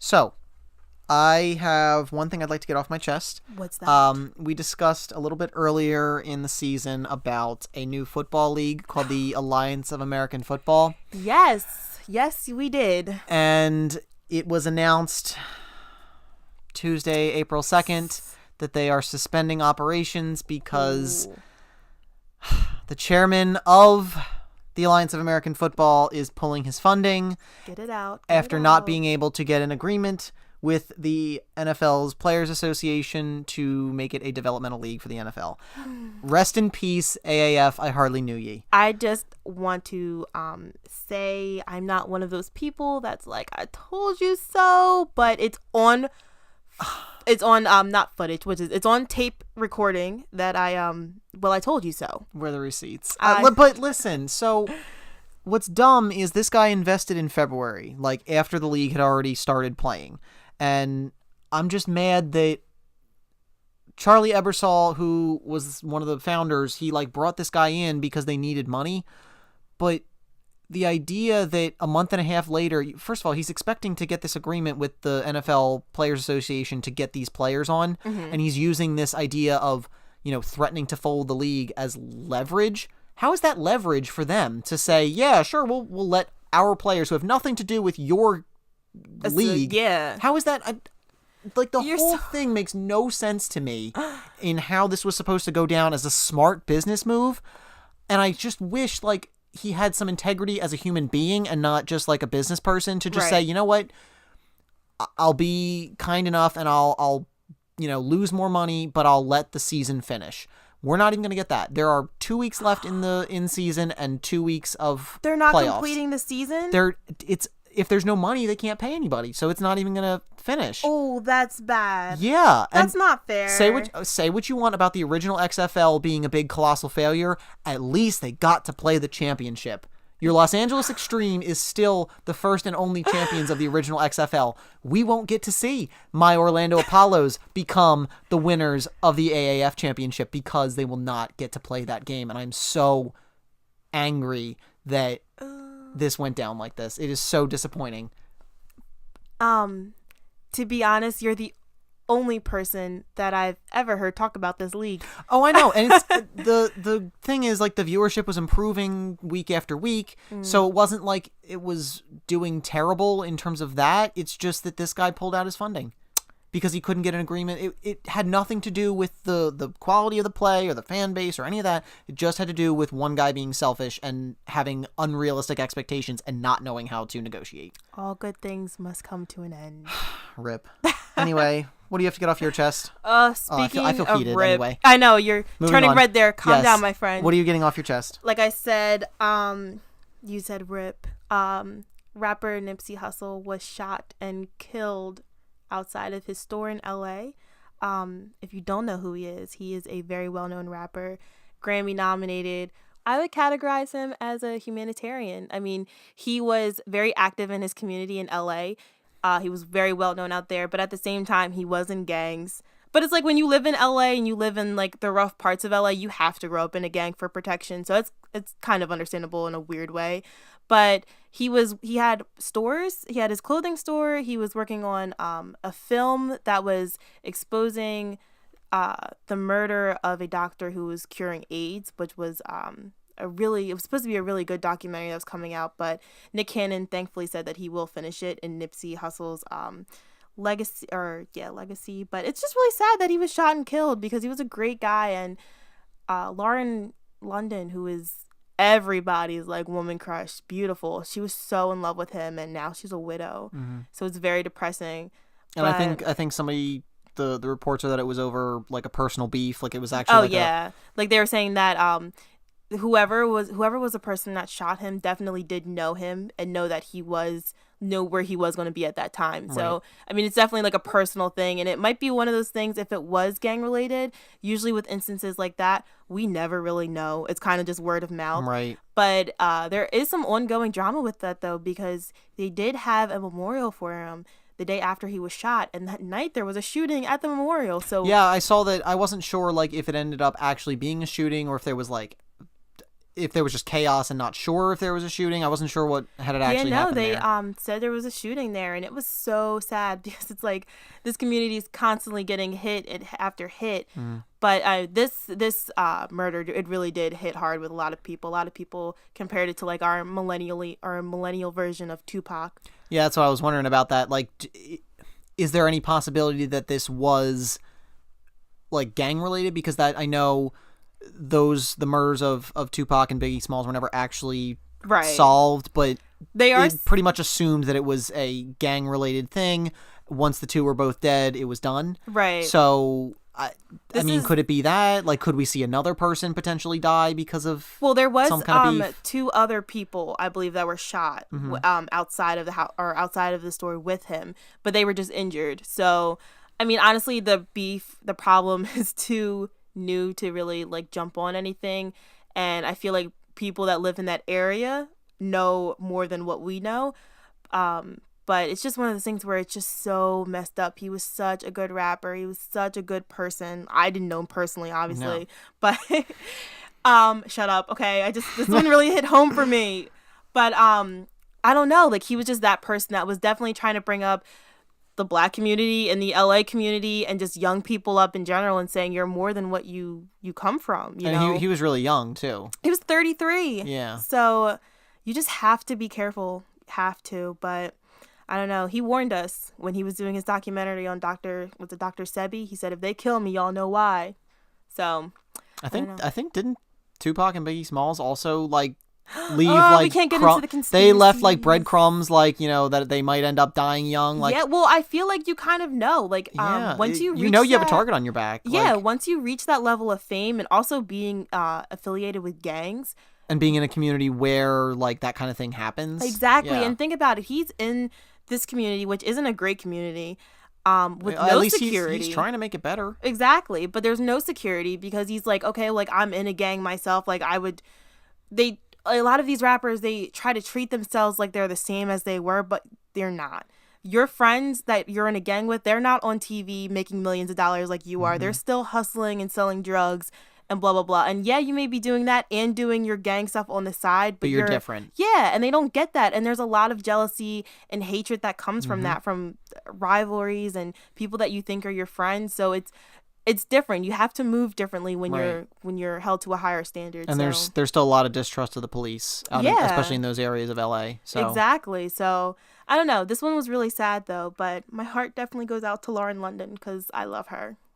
So, I have one thing I'd like to get off my chest. What's that? We discussed a little bit earlier in the season about a new football league called the Alliance of American Football. Yes, we did. And it was announced Tuesday, April 2nd, that they are suspending operations because the chairman of the Alliance of American Football is pulling his funding. Get it out. After not being able to get an agreement with the NFL's Players Association to make it a developmental league for the NFL. Rest in peace, AAF. I hardly knew ye. I just want to say I'm not one of those people that's like, I told you so, but it's on not footage, it's on tape recording that I told you so. Where are the receipts? But listen, so what's dumb is this guy invested in February, like after the league had already started playing. And I'm just mad that Charlie Ebersol, who was one of the founders, he like brought this guy in because they needed money. But the idea that a month and a half later, first of all, he's expecting to get this agreement with the NFL Players Association to get these players on. And he's using this idea of, threatening to fold the league as leverage. How is that leverage for them to say, yeah, sure, we'll let our players who have nothing to do with your league. Yeah. How is that? Whole thing makes no sense to me in how this was supposed to go down as a smart business move. And I just wish, he had some integrity as a human being and not just like a business person to just say, you know what, I'll be kind enough and I'll lose more money, but I'll let the season finish. We're not even going to get that. There are 2 weeks left in the in-season and 2 weeks of They're not playoffs. Completing the season? If there's no money, they can't pay anybody, so it's not even going to finish. Oh, that's bad. Yeah. That's not fair. Say what you want about the original XFL being a big colossal failure. At least they got to play the championship. Your Los Angeles Extreme is still the first and only champions of the original XFL. We won't get to see my Orlando Apollos become the winners of the AAF championship because they will not get to play that game. And I'm so angry that this went down like this. It is so disappointing. To be honest, you're the only person that I've ever heard talk about this league. Oh, I know. And it's the thing is, the viewership was improving week after week. So it wasn't like it was doing terrible in terms of that. It's just that this guy pulled out his funding because he couldn't get an agreement. It had nothing to do with the quality of the play or the fan base or any of that. It just had to do with one guy being selfish and having unrealistic expectations and not knowing how to negotiate. All good things must come to an end. Rip. Anyway, what do you have to get off your chest? Speaking I feel heated of rip, anyway. I know, you're Moving turning on. red there. Calm Yes. down, my friend. What are you getting off your chest? Like I said, you said rip. Rapper Nipsey Hussle was shot and killed outside of his store in LA. If you don't know who he is a very well-known rapper, Grammy nominated. I would categorize him as a humanitarian. I mean, he was very active in his community in LA. He was very well known out there, but at the same time, he was in gangs. But it's like when you live in LA and you live in the rough parts of LA, you have to grow up in a gang for protection. So it's kind of understandable in a weird way. But he had stores. He had his clothing store. He was working on a film that was exposing the murder of a doctor who was curing AIDS, which was it was supposed to be a really good documentary that was coming out, but Nick Cannon thankfully said that he will finish it in Nipsey Hussle's legacy. But it's just really sad that he was shot and killed because he was a great guy. And Lauren London, who is everybody's woman crush, beautiful, she was so in love with him, and now she's a widow. So it's very depressing. And I think somebody, the reports are that it was over a personal beef, it was actually they were saying that whoever was the person that shot him definitely did know him and know where he was going to be at that time. Right. So I mean, it's definitely a personal thing, and it might be one of those things. If it was gang related, usually with instances like that, we never really know. It's kind of just word of mouth. Right. But there is some ongoing drama with that though, because they did have a memorial for him the day after he was shot, and that night there was a shooting at the memorial. So yeah, I saw that. I wasn't sure if it ended up actually being a shooting or if there was if there was just chaos and not sure if there was a shooting. I wasn't sure what had it actually happened they there. said there was a shooting there, and it was so sad because it's like this community is constantly getting hit after hit. But this murder, it really did hit hard with a lot of people. A lot of people compared it to like our millennial version of Tupac. Yeah, that's what I was wondering about that. Like, is there any possibility that this was like gang related? Because that I know the murders of Tupac and Biggie Smalls were never actually solved, but it pretty much assumed that it was a gang related thing. Once the two were both dead, it was done. Right. So I mean, could it be that? Like, could we see another person potentially die because of there was some kind of beef? 2 other people, I believe, that were shot outside of the house or outside of the store with him, but they were just injured. So, I mean, honestly, the problem is too new to really like jump on anything, and I feel like people that live in that area know more than what we know. But it's just one of those things where it's just so messed up. He was such a good rapper. He was such a good person. I didn't know him personally, obviously. No. But shut up. Okay. This one really hit home for me. But I don't know. Like, he was just that person that was definitely trying to bring up the Black community and the LA community and just young people up in general and saying you're more than what you come from. You know? He was really young too. He was 33. Yeah. So you just have to be careful. Have to. But I don't know. He warned us when he was doing his documentary on Dr. Sebi. He said, if they kill me, y'all know why. So I think didn't Tupac and Biggie Smalls also like leave we can't get into the conspiracy. They left like breadcrumbs, like, you know, that they might end up dying young. Like, yeah, well, I feel like you kind of know, like, once you reach you have a target on your back. Yeah, like, once you reach that level of fame and also being affiliated with gangs and being in a community where like that kind of thing happens. Exactly, yeah. And think about it. He's in this community, which isn't a great community. With at no least security. He's trying to make it better. Exactly, but there's no security because he's like, okay, like I'm in a gang myself. Like a lot of these rappers, they try to treat themselves like they're the same as they were, but they're not. Your friends that you're in a gang with, they're not on TV making millions of dollars like you are. They're still hustling and selling drugs and blah, blah, blah. And yeah, you may be doing that and doing your gang stuff on the side, but you're different. Yeah, and they don't get that. And there's a lot of jealousy and hatred that comes from that, from rivalries and people that you think are your friends. So it's different. You have to move differently when you're held to a higher standard. And there's still a lot of distrust of the police, especially in those areas of LA. So exactly. So I don't know. This one was really sad though, but my heart definitely goes out to Lauren London because I love her.